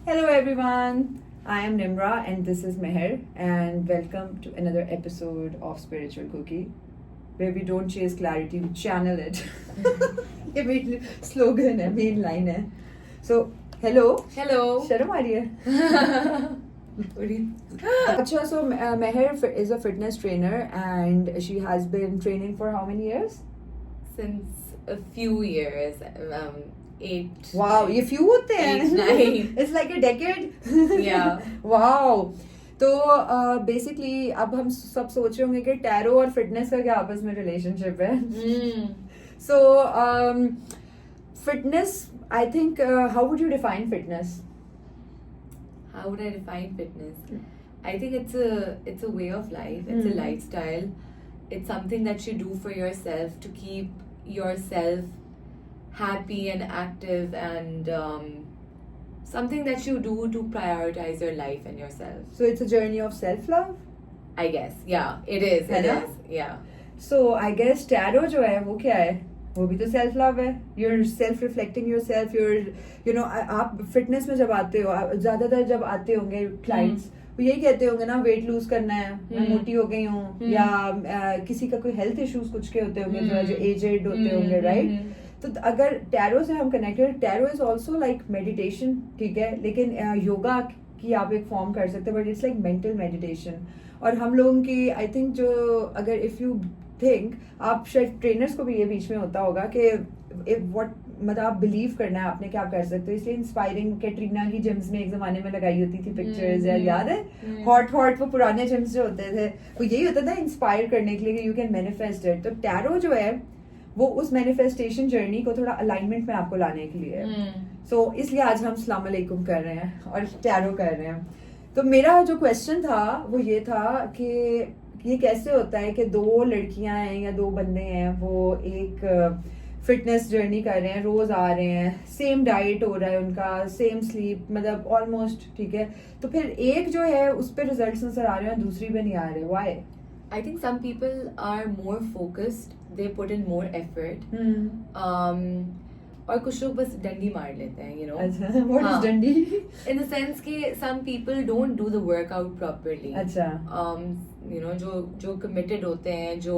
Hello everyone, I am Nimra and this is Meher and welcome to another episode of Spiritual Cookie where we don't chase clarity, we channel it. ये मेरी slogan है, main line है. So, hello. Hello. शर्म आ रही है? अच्छा, so Meher is a fitness trainer and she has been training for how many years? Since a few years, 8. Wow, ये few होते हैं. 8, 9. It's like a decade. Yeah. Wow. तो basically अब हम सब सोच रहे होंगे कि टैरो और फिटनेस का क्या आपस में रिलेशनशिप है. सो fitness, I think, how would you define fitness? How would I define fitness? I think it's a way of life. It's a lifestyle. It's something that you do for yourself to keep yourself happy and active, and something that you do to prioritize your life and yourself. So it's a journey of self-love? I guess. Yeah, it is. है It ना? is. Yeah. So I guess tarot जो है वो क्या है? वो भी तो सेल्फ लव है. You're self reflecting yourself. You're आप फिटनेस में जब आते हो, ज्यादातर जब आते होंगे क्लाइंट्स, वो यही कहते होंगे ना, वेट लूज करना है, मैं मोटी हो गई हूँ, या किसी का कोई हेल्थ इश्यूज कुछ के होते होंगे, जो एजेड होते होंगे, राइट? तो अगर टैरो से हम connected, tarot is also like meditation, ठीक है, लेकिन योगा की आप एक फॉर्म कर सकते हैं, but it's like mental meditation. और हम लोगों की आई थिंक जो, अगर इफ यू थिंक, आप शायद ट्रेनर्स को भी ये बीच में होता होगा कि व्हाट, मतलब आप बिलीव करना है आपने क्या कर सकते हो. इसलिए इंस्पायरिंग कैटरीना की जिम्स में एक जमाने में लगाई होती थी पिक्चर्स, याद है? हॉट वो पुराने जिम्स जो होते थे, वो यही होता था इंस्पायर करने के लिए कि यू कैन मैनिफेस्ट इट. तो टैरो जो है वो उस मैनिफेस्टेशन जर्नी को थोड़ा अलाइनमेंट में आपको लाने के लिए है. सो इसलिए आज हम अस्सलाम वालेकुम कर रहे हैं और टैरो कर रहे हैं. तो मेरा जो क्वेश्चन था वो ये था कि ये कैसे होता है कि दो लड़कियां हैं या दो बंदे हैं, वो एक फिटनेस जर्नी कर रहे हैं, रोज आ रहे हैं, सेम डाइट हो रहा है उनका, सेम स्लीप, मतलब ऑलमोस्ट, ठीक है, तो फिर एक जो है उस पर रिजल्ट्स नजर आ रहे हैं, दूसरी पे नहीं आ रहे. Why? I think some people are more focused. They put in more effort. और कुछ लोग बस डंडी मार लेते हैं, you know. अच्छा, what is डंडी? In the sense कि some people don't do the workout properly. अच्छा. You know, जो committed होते हैं, जो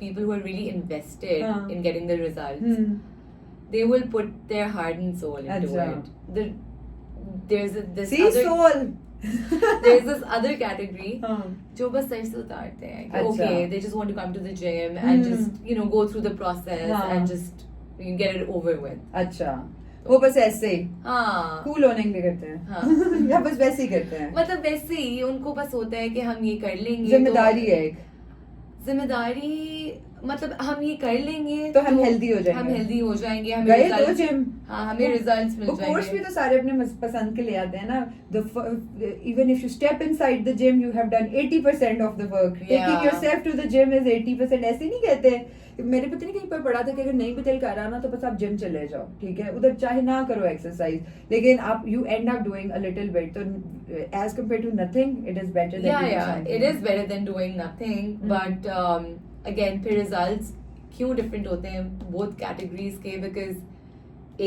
people who are really invested in getting the results, they will put their heart and soul into it. There's this See, other soul. there's this other category जो बस sir से उतारते हैं कि okay, they just want to come to the gym and just, you know, go through the process and just get it over with. अच्छा, वो बस ऐसे ही कूल होने के लिए करते हैं. हाँ. या बस वैसे ही करते हैं, मतलब वैसे ही उनको बस होता है कि हम ये कर लेंगे, जिम्मेदारी है एक, जिम्मेदारी, मतलब हम ये कर लेंगे तो हम हेल्दी हो जाएंगे, हम हेल्दी हो जाएंगे, हमें गए तो results- जिम, हाँ, हमें रिजल्ट्स मिल वो कोर्स भी जाएंगे. तो सारे अपने पसंद के ले आते हैं ना. Even if you step inside the gym, you have done 80% of the work. Taking yourself to the gym is 80%. ऐसे नहीं कहते. मैंने पता नहीं कहीं पर पढ़ा था कि अगर नहीं भी दिल कर रहा ना तो बस आप जिम चले जाओ, ठीक है, उधर चाहे ना करो एक्सरसाइज, लेकिन आप you end up doing a little bit. तो as compared to nothing, it is better than doing something. It is better than doing nothing, but again फिर रिजल्ट्स क्यों डिफरेंट होते हैं both categories के, because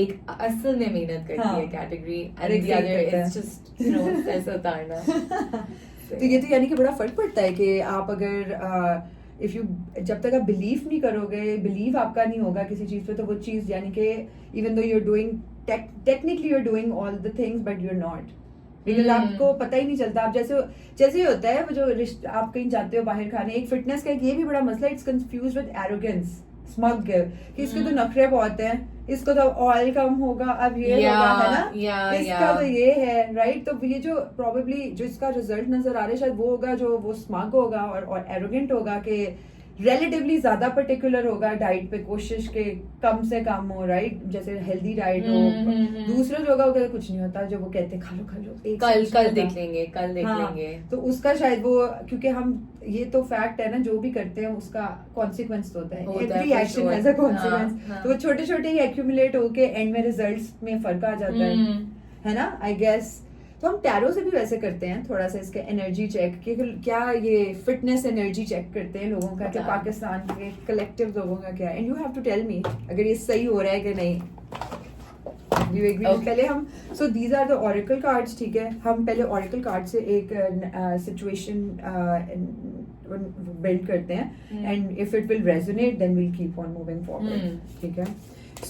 एक असल में मेहनत करती है category, and the other is just, you know, ऐसा उतारना. तो ये तो यानी कि बड़ा फर्क पड़ता है कि आप अगर इफ यू, जब तक आप बिलीव नहीं करोगे, बिलीव आपका नहीं होगा किसी चीज पे, तो वो चीज यानी कि even though you're doing technically you're doing all the things but you're not, because आपको पता ही नहीं चलता. आप जैसे ही होता है वो जो आप कहीं जाते हो बाहर खाने, एक फिटनेस का ये भी बड़ा मसला, it's confuse with arrogance, smug, कि इसके तो नखरे बहुत हैं, इसको तो ऑयल कम होगा, अब ये होगा, है ना, इसका तो ये है, राइट. तो ये जो प्रोबेबली जो इसका रिजल्ट नजर आ रहा है शायद वो होगा जो वो स्मग होगा और एरोगेंट होगा, कि रिलेटिवली ज्यादा पर्टिकुलर होगा डाइट पे, कोशिश के कम से कम हो, राइट, जैसे हेल्दी डाइट हो. दूसरा जो होगा वो कुछ नहीं होता, जो वो कहते हैं खा लो कल देख लेंगे. तो उसका शायद वो, क्योंकि हम ये तो फैक्ट है ना, जो भी करते हैं उसका कॉन्सिक्वेंस होता है, every action has a consequence. तो वो छोटे छोटे ही एक्यूमुलेट होके एंड में रिजल्ट्स में फर्क आ जाता है ना, आई गेस. तो हम टैरो से भी वैसे करते हैं थोड़ा सा इसके एनर्जी चेक, कि क्या ये फिटनेस एनर्जी चेक करते हैं लोगों का, क्या पाकिस्तान के कलेक्टिव लोगों का क्या, and you have to tell me अगर ये सही हो रहा है कि नहीं. we agree. Okay. पहले हम so these are the oracle cards, ठीक है. हम पहले oracle card से एक situation build करते हैं, and if it will resonate, then we'll keep on moving forward. ठीक है.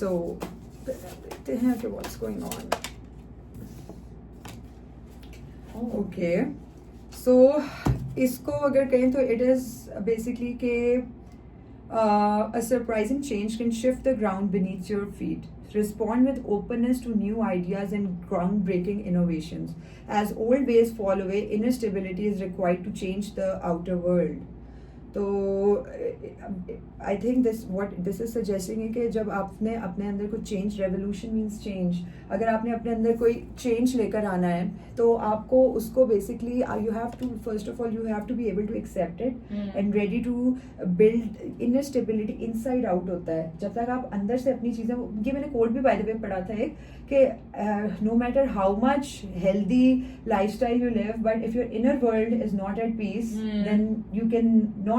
So देखते हैं कि what's going on. Okay. So इसको अगर कहें तो it is basically के a surprising change can shift the ground beneath your feet. Respond with openness to new ideas and groundbreaking innovations. As old ways fall away, inner stability is required to change the outer world. तो I think this is suggesting है कि जब आपने अपने अंदर कुछ change, revolution means change, अगर आपने अपने अंदर कोई चेंज लेकर आना है तो आपको उसको basically you have to first of all you have to be able to accept it and ready to build inner stability. Inside out होता है. जब तक आप अंदर से अपनी चीज़ें, ये मैंने कोड भी बाय द वे पढ़ा था एक, कि no matter how much healthy lifestyle you live, but if your inner world is not at peace, then you can not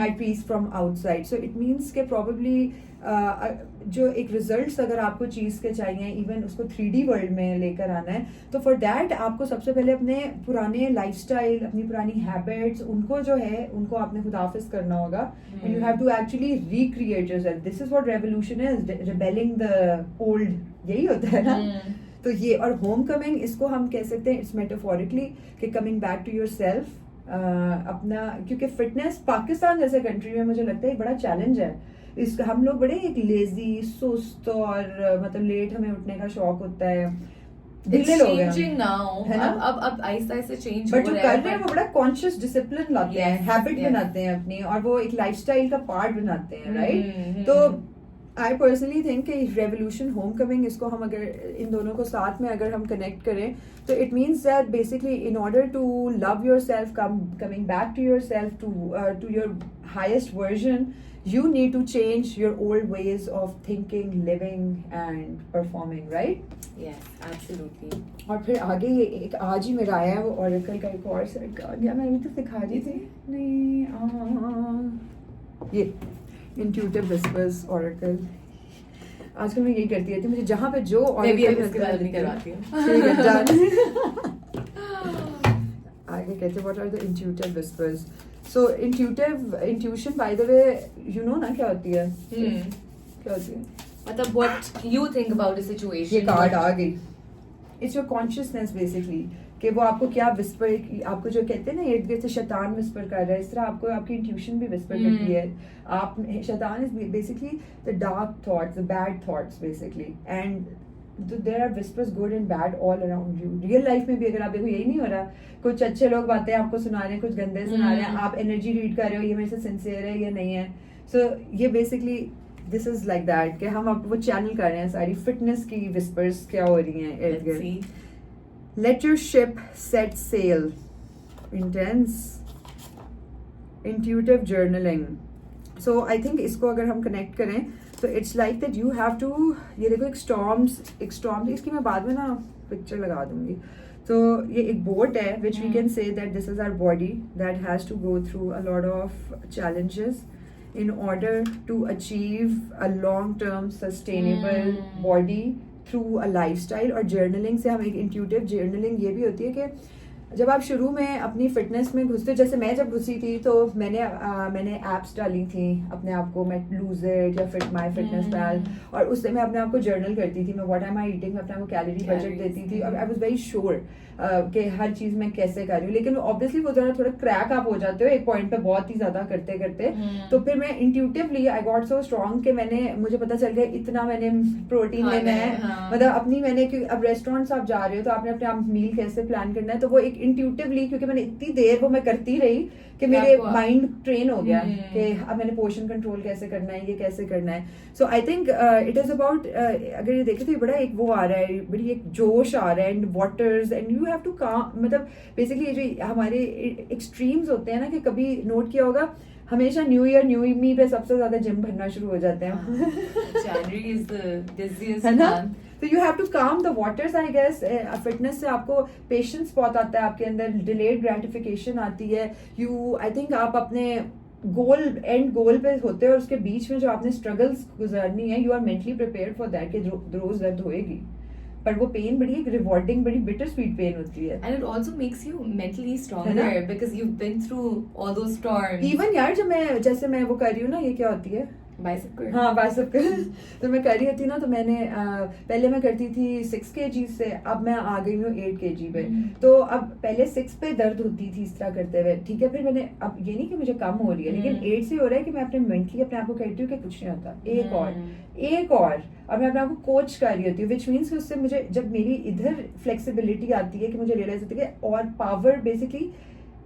at peace from outside. So it means कि probably जो एक results अगर आपको चीज़ के चाहिए, इवन उसको 3D world में लेकर आना है, तो फॉर दैट आपको सबसे पहले अपने पुराने लाइफस्टाइल, अपनी पुरानी हैबिट्स, उनको जो है उनको आपने खुदाफिज करना होगा. And you have to actually recreate yourself. This is what revolution is, rebelling the old. यही होता है ना. तो ये, और होम कमिंग इसको हम कह सकते हैं, इट्स मेटाफोरिकली कि coming back to your self. अपना, क्योंकि फिटनेस पाकिस्तान जैसे कंट्री में मुझे लगता है एक बड़ा चैलेंज है. इस हम लोग बड़े एक लेजी, सुस्त और मतलब लेट हमें उठने का शौक होता है. ढीले लोग हैं है ना. अब आहिस्ता आहिस्ता चेंज बट जो कर रहे हैं वो बड़ा कॉन्शियस डिसिप्लिन लाते हैं, हैबिट बनाते हैं अपनी, और वो एक लाइफस्टाइल का पार्ट बनाते हैं. राइट. तो आई पर्सनली थिंक कि रेवोल्यूशन, होम कमिंग, इसको हम अगर इन दोनों को साथ में अगर हम कनेक्ट करें तो it means that basically in order to love your self, coming back to your self, to your highest version, you need to change your old ways of thinking, living and performing, right? Yes, absolutely. और फिर आगे ये एक आज ही मेरा आया है वो oracle का एक और सेट का. क्या मैं अभी तो दिखा रही थी? नहीं, ये intuitive whispers oracle. आजकल मैं यही करती रहती हूँ. मुझे जहाँ पे जो oracle करवाती हूँ. आगे कहते हैं what are the intuitive whispers? So intuition by the way, you know ना क्या होती है? क्या होती है? मतलब what you think about the situation. ये कार्ड आ गई. It's your consciousness basically, कि वो आपको क्या विस्पर, आपको जो कहते हैं ना इर्द गिर्द से शैतान विस्पर कर रहा है, इस तरह आपको आपकी इंट्यूशन भी विस्पर करती है. आप, शैतान is basically the dark thoughts, the bad thoughts basically, and there are whispers good and bad all around you. Real life में भी अगर आप देखो यही नहीं हो रहा, कुछ अच्छे लोग बातें आपको सुना रहे हैं, कुछ गंदे सुना रहे हैं, आप एनर्जी रीड कर रहे हो, ये मेरे से सिंसियर है, ये नहीं है. सो ये basically this is like that कि हम अब वो चैनल कर रहे हैं सारी फिटनेस की विस्पर्स क्या हो रही हैं इर्द गिर्द. Let your ship set sail. Intense. Intuitive journaling. So I think इसको अगर हम connect करें तो it's like that you have to, ये देखो एक storm, इसकी मैं बाद में ना picture लगा दूंगी. तो ये एक boat है which we can say that this is our body that has to go through a lot of challenges in order to achieve a long-term sustainable body through a lifestyle. और journaling से हम एक intuitive journaling ये भी होती है कि जब आप शुरू में अपनी फिटनेस में घुसते, जैसे मैं जब घुसी थी तो मैंने एप्स डाली थी अपने आप को, मैं लूज इट या फिट माई फिटनेस पैल, और उससे मैं अपने आप को जर्नल करती थी. मैं व्हाट एम आई ईटिंग, अपने आप को कैलोरी बजट देती थी, और आई वाज वेरी श्योर कि हर चीज मैं कैसे कर रही हूँ. लेकिन ऑब्वियसली वो थोड़ा क्रैक आप हो जाते हो एक पॉइंट पे बहुत ही ज्यादा करते करते. तो फिर मैं intuitively I got so strong कि मुझे पता चल गया इतना मैंने प्रोटीन लेना है. मतलब अपनी मैंने, अब रेस्टोरेंट्स आप जा रहे हो तो आपने अपने आप मील कैसे प्लान करना है, तो वो एक इंट्यूटिवली, क्योंकि मैंने इतनी देर वो मैं करती रही कि मेरे माइंड ट्रेन हो गया कि अब मैंने पोर्शन कंट्रोल कैसे करना है, ये कैसे करना है. So I think it is about, अगर ये देखें तो बड़ा एक वो आ रहा है, बड़ी एक जोश आ रहा है, and waters, and you have to calm. मतलब बेसिकली जो हमारे एक्सट्रीम्स होते हैं ना, कि कभी नोट किया होगा हमेशा न्यू ईयर न्यू मी पे सबसे ज्यादा जिम भरना शुरू हो जाते हैं. January is the busiest month. तो you have to calm the waters. I guess fitness से आपको पेशेंस बहुत आता है आपके अंदर, डिलेड ग्रेटिफिकेशन आती है. आई थिंक आप अपने गोल एंड गोल पे होते हैं और उसके बीच में जो आपने स्ट्रगल्स गुजारनी है, you are mentally prepared for that कि रोज दर्द होएगी, पर वो पेन बड़ी एक रिवॉर्डिंग, बड़ी बिटर स्वीट पेन होती है. And it also makes you mentally है stronger ना? because you've been through all those storms. Even यार जब मैं जैसे मैं वो कर रही हूँ ना, ये क्या होती है, Bicep curl. हाँ बाइसेप तो मैं कर रही थी ना, तो मैंने पहले मैं करती थी 6 kg से, अब मैं आ गई हूँ 8 kg पे. तो अब पहले 6 पे दर्द होती थी इस तरह करते हुए, ठीक है, फिर मैंने, अब ये नहीं कि मुझे कम हो रही है, लेकिन 8 से हो रहा है कि मैं अपने मेंटली अपने आप को कहती हूँ कि कुछ नहीं होता, एक और मैं अपने आप को कोच कर रही होती हूँ, विच मीन्स उससे मुझे, जब मेरी इधर फ्लेक्सिबिलिटी आती है कि मुझे रियलाइज होती है और पावर बेसिकली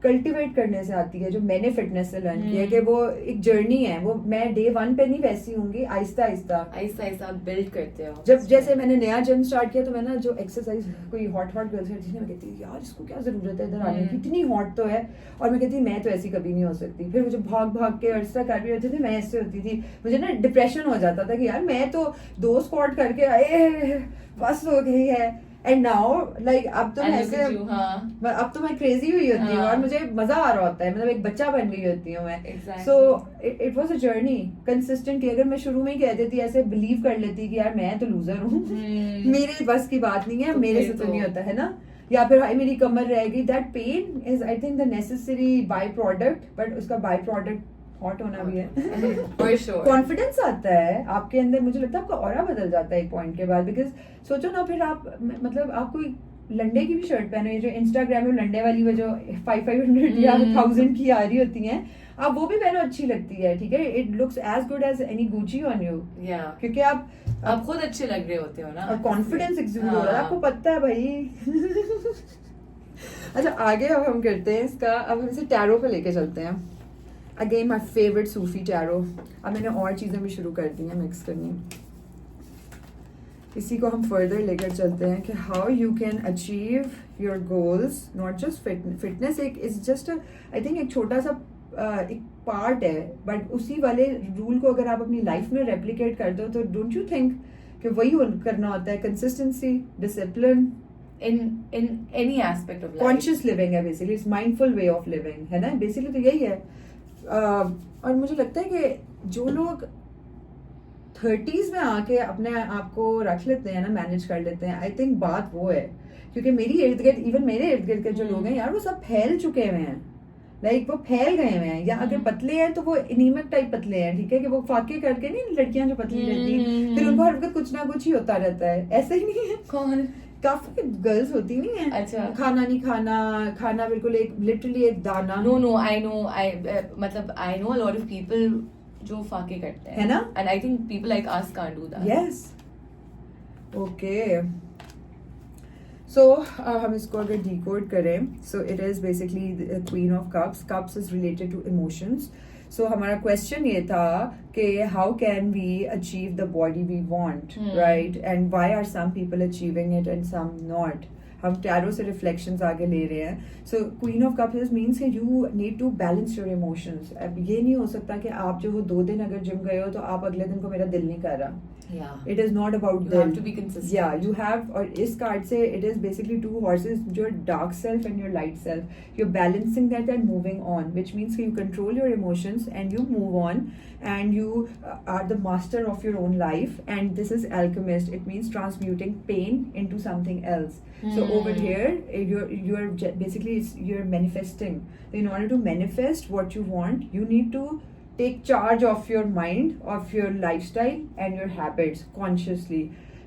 कल्टिवेट करने से आती है, जो मैंने फिटनेस से लर्न किया है कि वो एक जर्नी है, वो मैं डे 1 पे नहीं वैसी होंगी, आहिस्ता आहिस्ता बिल्ड करते हो. जब जैसे मैंने नया जिम स्टार्ट किया तो मैं ना, जो एक्सरसाइज कोई हॉट गर्ल्स करती थी, मैं कहती थी यार इसको क्या जरूरत है इधर आने की, इतनी हॉट तो है, और मैं कहती मैं तो ऐसी कभी नहीं हो सकती. फिर मुझे भाग भाग के अर्सा कर रही होती थी, मैं ऐसे होती थी, मुझे ना डिप्रेशन हो जाता था कि यार मैं तो 2 स्क्वाट करके आए, बस हो गई है. एंड नाउ लाइक अब तो मैं ऐसे, अब तो मैं क्रेजी हुई होती हूँ और मुझे मजा आ रहा होता है, मतलब एक बच्चा बन गई होती हूँ मैं. So it was a journey consistently. अगर मैं शुरू में ही कह देती ऐसे बिलीव कर लेती कि यार मैं तो लूजर हूँ, मेरे बस की बात नहीं है, मेरे से तो नहीं होता है ना, या फिर हाई मेरी कमर रहेगी, that pain is I think the necessary by product, but उसका बाय प्रोडक्ट हॉट होना भी है. कॉन्फिडेंस आता है आपके अंदर, मुझे लगता है आपका ऑरा बदल जाता है एक पॉइंट के बाद. बिकॉज सोचो ना, फिर आप मतलब आप कोई लंडे की भी शर्ट पहनो, ये जो इंस्टाग्राम में लंडे वाली वो जो 500 या 1000 की आ रही होती हैं, आप वो भी पहनो, अच्छी लगती है, ठीक है, it looks as good as any Gucci on you, क्योंकि आप खुद अच्छे लग रहे होते हो ना, और कॉन्फिडेंस एक्सूड हो रहा है, आपको पता है भाई. अच्छा आगे अब हम करते हैं इसका, अब हम इसे टैरो पे लेके चलते हैं. Again my favourite Sufi tarot. अब मैंने और चीज़ें भी शुरू कर दी हैं मिक्स करनी. इसी को हम फर्दर लेकर चलते हैं कि how you can achieve your goals, not just fitness. एक इज जस्ट आई थिंक एक छोटा सा एक पार्ट है, बट उसी वाले रूल को अगर आप अपनी लाइफ में रेप्लिकेट कर दो तो डोंट यू थिंक कि वही करना होता है. Consistency, discipline in any aspect of life. Conscious living है basically, it's mindful way of living है ना, बेसिकली तो यही है. और मुझे लगता है कि जो लोग 30s में आके अपने आप को रख लेते हैं ना, मैनेज कर लेते हैं, आई थिंक बात वो है. क्योंकि मेरी इर्द गिर्द, इवन मेरे इर्द गिर्द के जो लोग हैं यार, वो सब फैल चुके हुए हैं, लाइक वो फैल गए हुए हैं, या अगर पतले हैं तो वो एनीमिक टाइप पतले हैं, ठीक है, कि वो फाके करके नहीं, लड़कियां जो पतली रहती हैं फिर उनको हर वक्त कुछ ना कुछ ही होता रहता है, ऐसा ही नहीं है. कौन? काफी गर्ल्स होती नहीं है, अच्छा, खाना नहीं खाना, खाना बिल्कुल एक लिटरली एक दाना. नो आई नो, मतलब I know a lot of people जो फाके करते हैं, है ना, and I think people like us can't do that. Yes, okay. So हम इसको अगर डिकोड करें, so it is basically queen of cups. Cups is related to emotions. So हमारा क्वेश्चन ये था कि how can we achieve the body we want, right, and why are some people achieving it and some not. हम tarot से reflections आगे ले रहे हैं. So queen of cups means कि you need to balance your emotions. अब ये नहीं हो सकता कि आप जो हो 2 दिन अगर जिम गए हो तो आप अगले दिन को मेरा दिल नहीं कर रहा. It is not about you them. have to be consistent. Yeah, you have, और इस कार्ड से it is basically 2 horses, your dark self and your light self. You're balancing that and moving on, which means you control your emotions and you move on, and you are the master of your own life. And this is alchemist. It means transmuting pain into something else. So over here, you're basically you're manifesting. In order to manifest what you want, you need to take charge of your mind, of your lifestyle and your habits consciously.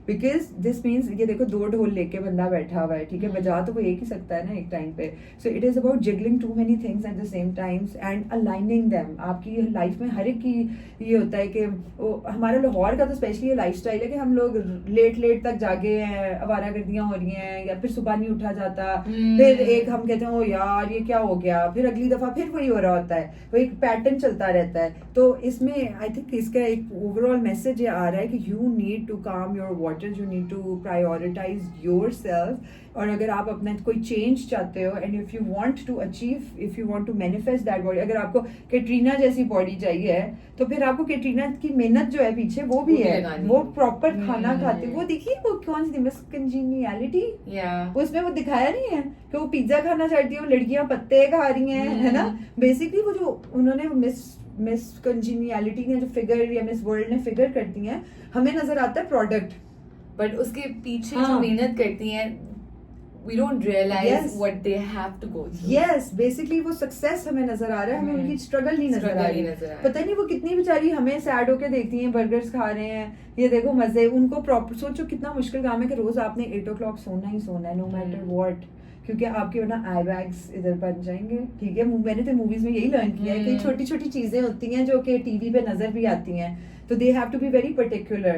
Because this means ये देखो 2 ढोल लेके बंदा बैठा हुआ है, ठीक है, बजा तो वो एक ही सकता है ना एक टाइम पे. So it is about juggling too many things at the same times and aligning them. आपकी लाइफ में हर एक की ये होता है कि हमारा लाहौर का तो स्पेशली ये लाइफस्टाइल है कि हम लोग लेट तक जागे हैं, आवारागर्दियां हो रही हैं, या फिर सुबह नहीं उठा जाता, फिर एक हम कहते हैं ओ यार ये क्या हो गया, फिर अगली दफा फिर वही हो रहा होता है, वो एक पैटर्न चलता रहता है. तो इसमें आई थिंक इसका एक ओवरऑल मैसेज ये आ रहा है कि you need to calm your importance, you need to prioritise your self. और अगर आप अपना कोई चेंज चाहते हो and if you want to achieve, if you want to manifest that body, अगर आपको कैटरीना जैसी बॉडी चाहिए तो फिर आपको कैटरीना की मेहनत जो है पीछे वो भी है, वो प्रॉपर खाना खाते, वो देखिए वो कौन सी मिस कंजीनियलिटी, उसमें वो दिखाया नहीं है कि वो पिज्जा खाना चाहती है, वो लड़कियां पत्ते खा रही हैं, है ना। बेसिकली वो जो उन्होंने मिस कंजीनियलिटी ने जो फिगर या मिस वर्ल्ड ने फिगर करती हैं, हमें नजर आता है प्रोडक्ट, बट उसके पीछे जो मेहनत करती हैं, we don't realize what they have to go through. Yes, basically वो सक्सेस हमें नजर आ रहा है, हमें उनकी स्ट्रगल नहीं नजर आ रही। पता नहीं वो कितनी बेचारी हमें सैड होके देखती हैं, बर्गर्स खा रहे हैं, ये देखो मजे, उनको प्रॉपर सोचो कितना मुश्किल काम है कि रोज आपने 8 o'clock सोना ही सोना है, नो मैटर व्हाट, क्योंकि आपके ना आई बैग्स इधर बन जाएंगे। ठीक है, मैंने तो मूवीज में यही लर्न किया है कि छोटी छोटी चीजें होती हैं जो कि टीवी पे नजर भी आती हैं, तो they have to be very particular,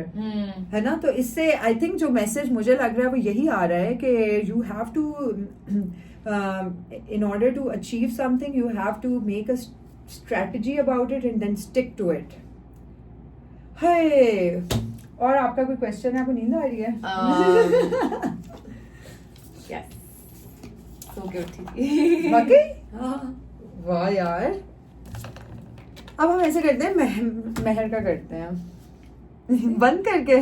है ना। तो इससे आई थिंक जो मैसेज मुझे लग रहा है वो यही आ रहा है कि you have to, in order to achieve something you have to make a strategy about it and then stick to it. Hey, और आपका कोई क्वेश्चन है? आपको नींद आ रही है? Yes. सो के उठी थी। वाकई? वाह यार। अब हम ऐसे करते हैं, मेहर का करते हैं बंद करके।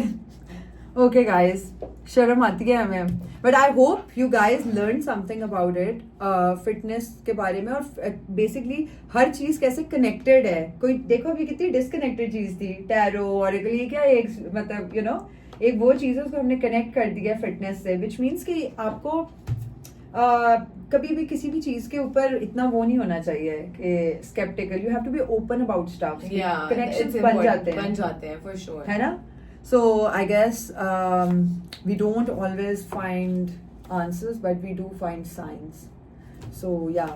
ओके गाइस, शर्म आती है हमें, but I hope you guys learn something about it, fitness के बारे में, और बेसिकली हर चीज कैसे कनेक्टेड है। कोई देखो अभी कितनी डिसकनेक्टेड चीज थी, टैरो ऑरेकल, ये क्या एक मतलब यू नो एक वो चीज है उसको हमने कनेक्ट कर दिया फिटनेस से, विच मीन्स कि आपको कभी भी किसी भी चीज के ऊपर इतना वो नहीं होना चाहिए कि sceptical, you have to be open about stuff, connections बन जाते हैं फॉर श्योर, है ना। So I guess we don't always find answers but we do find science. So yeah,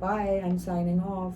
bye, I am signing of.